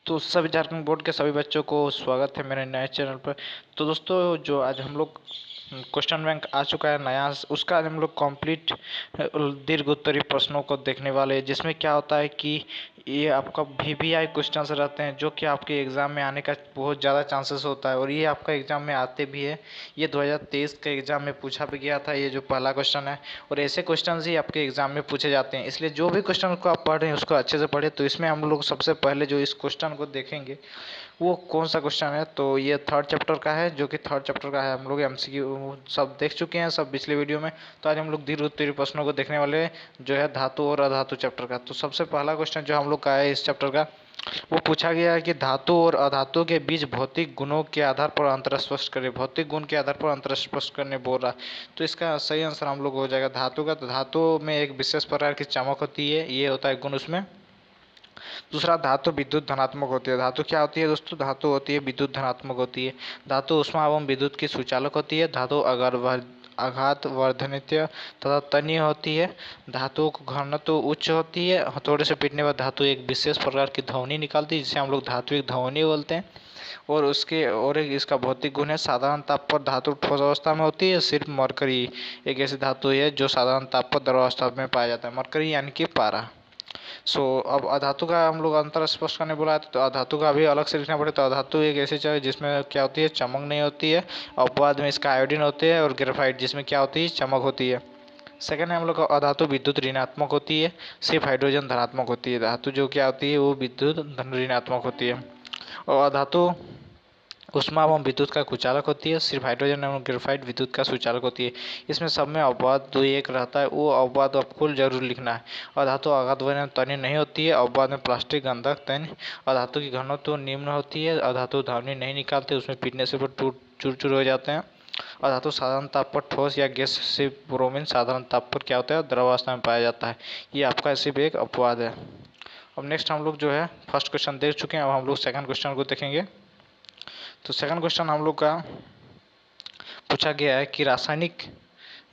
तो सभी झारखंड बोर्ड के सभी बच्चों को स्वागत है मेरे नए चैनल पर। तो दोस्तों, जो आज हम लोग क्वेश्चन बैंक आ चुका है नया, उसका आज हम लोग कंप्लीट दीर्घ उत्तरीय प्रश्नों को देखने वाले हैं, जिसमें क्या होता है कि ये आपका VBI क्वेश्चंस रहते हैं जो कि आपके एग्ज़ाम में आने का बहुत ज़्यादा चांसेस होता है और ये आपका एग्ज़ाम में आते भी है। ये 2023 के एग्ज़ाम में पूछा भी गया था, ये जो पहला क्वेश्चन है, और ऐसे क्वेश्चन ही आपके एग्ज़ाम में पूछे जाते हैं। इसलिए जो भी क्वेश्चन को आप पढ़ रहे हैं उसको अच्छे से पढ़े। तो इसमें हम लोग सबसे पहले जो इस क्वेश्चन को देखेंगे वो कौन सा क्वेश्चन है, तो ये थर्ड चैप्टर का है, जो कि थर्ड चैप्टर का है। हम लोग MCQ सब देख चुके हैं सब पिछले वीडियो में। तो आज हम लोग दीर्घ उत्तरीय प्रश्नों को देखने वाले हैं, जो है धातु और अधातु चैप्टर का। तो सबसे पहला क्वेश्चन जो हम लोग का है इस चैप्टर का, वो पूछा गया है कि धातु और अधातु के बीच भौतिक गुणों के आधार पर अंतर स्पष्ट करें। भौतिक गुण के आधार पर अंतर स्पष्ट करने बोल रहा है। तो इसका सही आंसर हम लोग हो जाएगा धातु का। तो धातु में एक विशेष प्रकार की चमक होती है, ये होता है गुण उसमें। दूसरा, धातु विद्युत धनात्मक होती है। धातु क्या होती है दोस्तों? धातु होती है विद्युत धनात्मक होती है। धातु उष्मा एवं विद्युत की सुचालक होती है। धातु आघात वर्धनीय तथा तन्य होती है। धातुओं को घनत्व उच्च होती है। हथौड़े से पीटने पर धातु एक विशेष प्रकार की ध्वनि निकालती है, जिसे हम लोग धात्विक ध्वनि बोलते हैं। और एक इसका भौतिक गुण है, साधारण ताप पर धातु ठोस अवस्था में होती है। सिर्फ मरकरी एक ऐसी धातु है जो साधारण ताप पर द्रव अवस्था में पाया जाता है, मरकरी यानी कि पारा। अब अधातु का हम लोग अंतर स्पष्ट करने बोला है, तो अधातु का भी अलग से लिखना पड़े। तो अधातु एक ऐसी चीज है जिसमें क्या होती है, चमक नहीं होती है। और बाद में इसका आयोडीन होती है, और ग्रेफाइट जिसमें क्या होती है, चमक होती है। सेकंड है हम लोग का अधातु विद्युत ऋणात्मक होती है। सिर्फ हाइड्रोजन धनात्मक होती है। धातु जो क्या होती है वो विद्युत ऋणात्मक होती है। और अधातु ऊष्मा एवं विद्युत का कुचालक होती है। सिर्फ हाइड्रोजन एवं ग्रेफाइट विद्युत का सुचालक होती है। इसमें सब में अपवाद दो एक रहता है, वो अपवाद आपको जरूर लिखना है। और धातु आघात तन्य नहीं होती है। अपवाद में प्लास्टिक गंधक तन्य। और धातु की घनत्व निम्न होती है। और धातु ध्वनि नहीं निकालते, उसमें पीटने से टूट चूर चूर हो जाते हैं। और धातु साधारण ताप पर ठोस या गैस से ब्रोमीन साधारण ताप पर क्या होता है, द्रवावस्था में पाया जाता है। ये आपका सिर्फ एक अपवाद है। अब नेक्स्ट हम लोग जो है फर्स्ट क्वेश्चन देख चुके हैं, अब हम लोग सेकंड क्वेश्चन को देखेंगे। तो सेकंड क्वेश्चन हम लोग का पूछा गया है कि रासायनिक,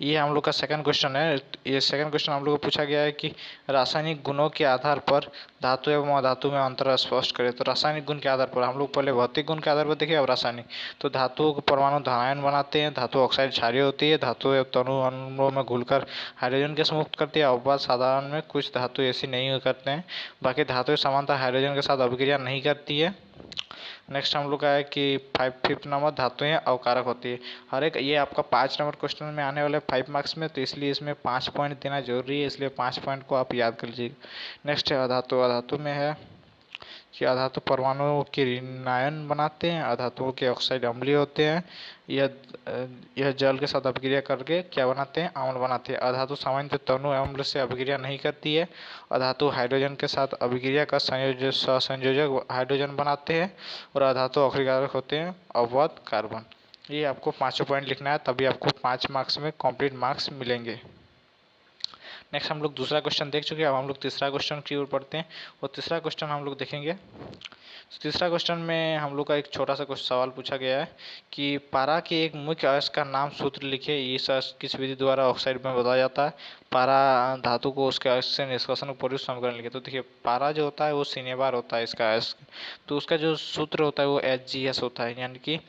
ये हम लोग का सेकंड क्वेश्चन है। ये सेकंड क्वेश्चन हम लोग को पूछा गया है कि रासायनिक गुणों के आधार पर धातु एवं अधातु में अंतर स्पष्ट करें। तो रासायनिक गुण के आधार पर हम लोग पहले भौतिक गुण के आधार पर देखें, अब रासायनिक। तो धातुओं के परमाणु धनायन बनाते हैं। धातु ऑक्साइड क्षारीय होती है। धातु तनु अणुओं में घुलकर हाइड्रोजन गैस मुक्त करती है। अपवाद साधारण में कुछ धातु ऐसी नहीं करते हैं। बाकी धातु समानता हाइड्रोजन के साथ अभिक्रिया नहीं करती है। नेक्स्ट हम लोग का है कि फिफ्थ नंबर, धातुएं अवकारक होती है। हर एक, ये आपका 5 नंबर क्वेश्चन में आने वाले 5 मार्क्स में, तो इसलिए इसमें 5 पॉइंट देना जरूरी है, इसलिए 5 पॉइंट को आप याद कर लीजिए। नेक्स्ट है अधातु। अधातु में है कि अधातु परमाणुओं के ऋणायन बनाते हैं। अधातुओं के ऑक्साइड अम्लीय होते हैं। यह यह जल के साथ अभिक्रिया करके क्या बनाते हैं, अम्ल बनाते हैं। अधातु सामान्य तनु अम्ल से अभिक्रिया नहीं करती है। अधातु हाइड्रोजन के साथ अभिक्रिया कर सहसंयोजक हाइड्रोजन बनाते हैं। और अधातु अभिकारक होते हैं, अपवाद कार्बन। ये आपको 5 पॉइंट लिखना है, तभी आपको 5 मार्क्स में कंप्लीट मार्क्स मिलेंगे। नेक्स्ट हम लोग दूसरा क्वेश्चन देख चुके हैं, अब हम लोग तीसरा क्वेश्चन की ओर पढ़ते हैं। और तीसरा क्वेश्चन हम लोग देखेंगे। तीसरा क्वेश्चन में हम लोग का एक छोटा सा कुछ सवाल पूछा गया है कि पारा के एक मुख्य अयस्क का नाम सूत्र लिखे। इस अयस्क किस विधि द्वारा ऑक्साइड में बदला जाता है? पारा धातु को उसके अयस्क से निष्कासन पूर्व समीकरण लिखे। तो देखिए, पारा जो होता है वो सिनेबार होता है इसका अयस्क। तो उसका जो सूत्र होता है वो HgS होता है, यानी कि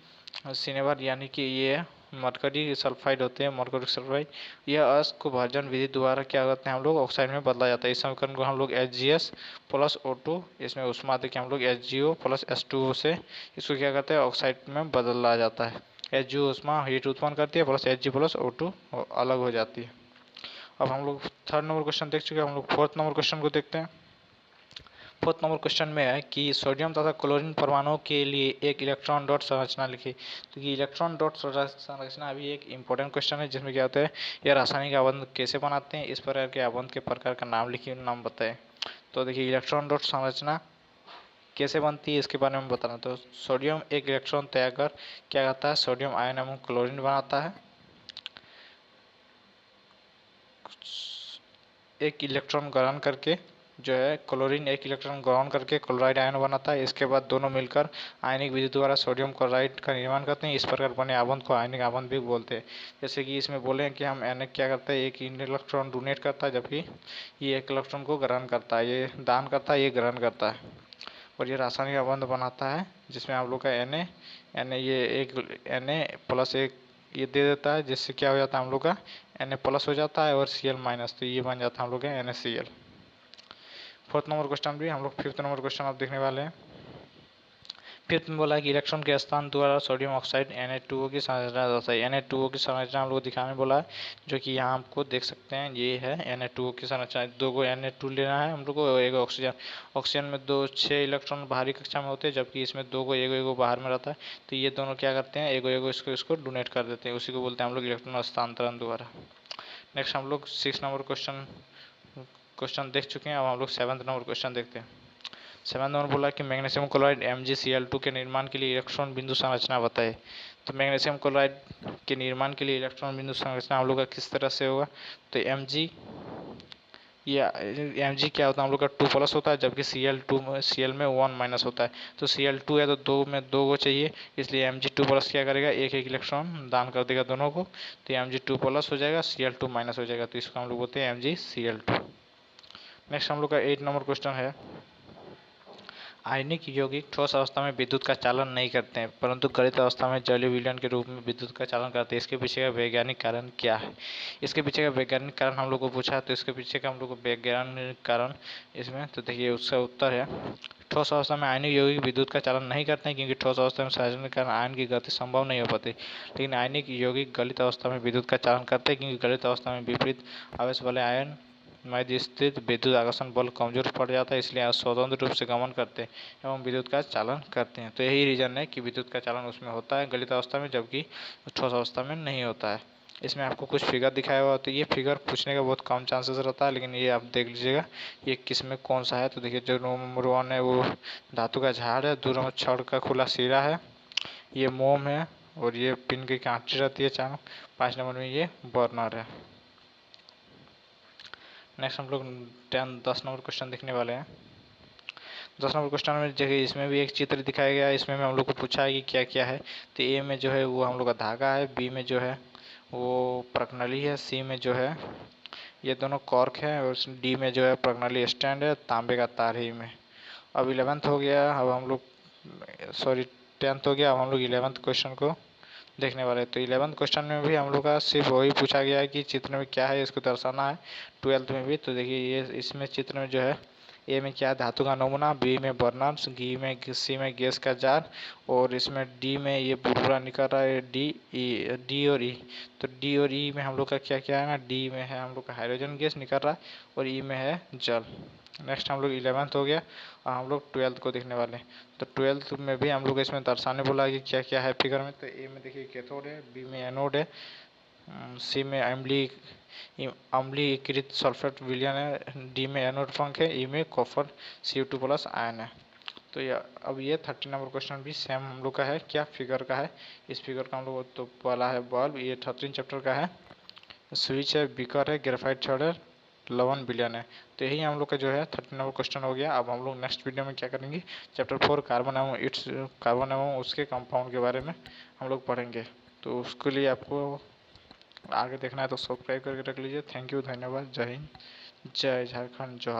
सिनेबार, यानी कि ये मरकरी सल्फाइड होते हैं, मरकरी सल्फाइड। यह अयस्क को भर्जन विधि द्वारा क्या करते हैं हम लोग, ऑक्साइड में बदला जाता है। इस समीकरण को हम लोग HgS प्लस O2, इसमें उष्मा देके हम लोग HgO प्लस H2O से इसको क्या करते हैं, ऑक्साइड में बदला जाता है। HgO उष्मा हीट उत्पन्न करती है, प्लस Hg प्लस O2 अलग हो जाती है। अब हम लोग थर्ड नंबर क्वेश्चन देख चुके हैं, हम लोग फोर्थ नंबर क्वेश्चन को देखते हैं। फोर्थ नंबर क्वेश्चन में है कि सोडियम तथा क्लोरीन परमाणुओं के लिए एक इलेक्ट्रॉन डॉट संरचना लिखी। तो ये इलेक्ट्रॉन डॉट संरचना अभी एक इंपॉर्टेंट क्वेश्चन है, जिसमें क्या होता है, यह रासायनिक आबंध कैसे बनाते हैं, इस प्रकार के आबंध के प्रकार का नाम लिखिए, नाम बताएं। तो देखिए, इलेक्ट्रॉन डॉट संरचना कैसे बनती है इसके बारे में बताना। तो सोडियम एक इलेक्ट्रॉन त्याग कर क्या करता है, सोडियम आयन एवं क्लोरीन बनाता है। एक इलेक्ट्रॉन ग्रहण करके जो है, क्लोरीन एक इलेक्ट्रॉन ग्रहण करके क्लोराइड आयन बनाता है। इसके बाद दोनों मिलकर आयनिक विधि द्वारा सोडियम क्लोराइड का निर्माण करते हैं। इस प्रकार बने आबंध को आयनिक आबंध भी बोलते हैं। जैसे कि इसमें बोले कि हम क्या करता है, एक इलेक्ट्रॉन डोनेट करता है, जबकि ये एक इलेक्ट्रॉन को ग्रहण करता है, ये दान करता है, ये ग्रहण करता है। और ये रासायनिक बंध बनाता है जिसमें हम लोग का Na ये एक Na प्लस एक ये दे देता है, जिससे क्या हो जाता है हम लोग का Na प्लस हो जाता है और Cl माइनस, तो ये बन जाता है हम लोग का NaCl। फोर्थ नंबर क्वेश्चन भी हम लोग फिफ्थ नंबर क्वेश्चन आप देखने वाले हैं। फिफ्थ में बोला है कि इलेक्ट्रॉन के स्थान द्वारा सोडियम ऑक्साइड Na2O की संरचना दर्शाई। Na2O की संरचना हम लोग दिखाने बोला है, जो कि यहाँ आपको देख सकते हैं, ये है Na2O की संरचना। दो को Na2 लेना है हम लोग को, एक ऑक्सीजन। ऑक्सीजन में 6 इलेक्ट्रॉन बाहरी कक्षा में होते हैं, जबकि इसमें 2 को एगो बाहर में रहता है। तो ये दोनों क्या करते हैं, एगो इसको डोनेट कर देते हैं, उसी को बोलते हैं हम लोग इलेक्ट्रॉन हस्तांतरण द्वारा। नेक्स्ट हम लोग 6 नंबर क्वेश्चन देख चुके हैं। अब हम लोग 7th नंबर क्वेश्चन देखते हैं। 7 नंबर बोला कि मैग्नीशियम क्लोराइड MgCl2 के निर्माण के लिए इलेक्ट्रॉन बिंदु संरचना बताए। तो मैग्नीशियम क्लोराइड के निर्माण के लिए इलेक्ट्रॉन बिंदु संरचना हम लोग का किस तरह से होगा, तो Mg क्या होता है हम लोग का 2+ होता है, जबकि Cl में 1- होता है। तो Cl2 है तो 2 में 2 को चाहिए, इसलिए Mg2+ क्या करेगा, एक इलेक्ट्रॉन दान कर देगा दोनों को, तो Mg2+ हो जाएगा, Cl2- हो जाएगा, तो इसको हम लोग बोलते हैं MgCl2। नेक्स्ट हम लोग का 8 नंबर क्वेश्चन है। आयनिक यौगिक ठोस अवस्था में विद्युत का चालन नहीं करते हैं, परंतु गलित अवस्था में जलीय विलयन के रूप में विद्युत का चालन करते हैं। इसके पीछे का वैज्ञानिक कारण क्या है? इसके पीछे का वैज्ञानिक कारण हम लोग को पूछा है, तो इसके पीछे का हम लोग को वैज्ञानिक कारण इसमें, तो देखिए उसका उत्तर है, ठोस अवस्था में आयनिक यौगिक विद्युत का चालन नहीं करते हैं, क्योंकि ठोस अवस्था में संयोजन के कारण आयन की गति संभव नहीं हो पाती। लेकिन आयनिक यौगिक गलित अवस्था में विद्युत का चालन करते हैं, क्योंकि गलित अवस्था में विपरीत आवेश वाले आयन मध्य स्थित विद्युत आकर्षण बल कमजोर पड़ जाता है, इसलिए स्वतंत्र रूप से गमन करते हैं एवं विद्युत का चालन करते हैं। तो यही रीजन है कि विद्युत का चालन उसमें होता है गलित अवस्था में, जबकि ठोस अवस्था में नहीं होता है। इसमें आपको कुछ फिगर दिखाया हुआ, तो ये फिगर पूछने का बहुत कम चांसेस रहता है, लेकिन ये आप देख लीजिएगा ये किस में कौन सा है। तो देखिए जो नंबर 1 है वो धातु का झाड़ है, 2 नंबर छड़ का खुला सिरा है, ये मोम है, और ये पिन की कांटी रहती है 5 नंबर में ये बर्नर है। नेक्स्ट हम लोग 10 नंबर क्वेश्चन देखने वाले हैं। 10 नंबर क्वेश्चन में देखिए इसमें भी एक चित्र दिखाया गया है, इसमें हम लोग को पूछा है कि क्या क्या है। तो ए में जो है वो हम लोग का धागा है, बी में जो है वो प्रज्ञाली है, सी में जो है ये दोनों कॉर्क है, और डी में जो है प्रज्ञाली स्टैंड है, तांबे का तार ही में। अब 11th हो गया, अब हम लोग 10th हो गया, अब हम लोग 11th क्वेश्चन को देखने वाले। तो 11th क्वेश्चन में भी हम लोग का सिर्फ वही पूछा गया है कि चित्र में क्या है, इसको दर्शाना है। 12th में भी, तो देखिए ये इसमें चित्र में जो है ए में क्या है, धातु का नमूना, बी में बर्नर, सी में गैस का जार, और इसमें डी में ये बुलबुला निकल रहा है, डी और ई। तो डी और ई में हम लोग का क्या क्या है ना, डी में है हम लोग का हाइड्रोजन गैस निकल रहा है, और ई में है जल। नेक्स्ट हम लोग 11th हो गया, और हम लोग 12th को देखने वाले हैं। तो 12th में भी हम लोग इसमें दर्शाने बोला कि क्या क्या है फिगर में। तो ए में देखिए कैथोड है, बी में एनोड है, सी में अम्लीकृत सल्फेट विलयन है, डी में एनोड पंख है, ई में कॉपर Cu2+ आयन है। तो अब ये 30 नंबर क्वेश्चन भी सेम हम लोग का है, क्या फिगर का है। इस फिगर का हम लोग तो वाला है बल्ब, ये 13 चैप्टर का है। स्विच है, बीकर है, ग्रेफाइट छड़ है, लवन विलयन है। तो यही हम लोग का जो है 30 नंबर क्वेश्चन हो गया। अब हम लोग नेक्स्ट वीडियो में क्या करेंगे, चैप्टर 4 कार्बन एवं उसके कंपाउंड के बारे में हम लोग पढ़ेंगे। तो उसके लिए आपको आगे देखना है तो सब्सक्राइब करके रख लीजिए। थैंक यू, धन्यवाद, जय हिंद, जय झारखंड, जोहार।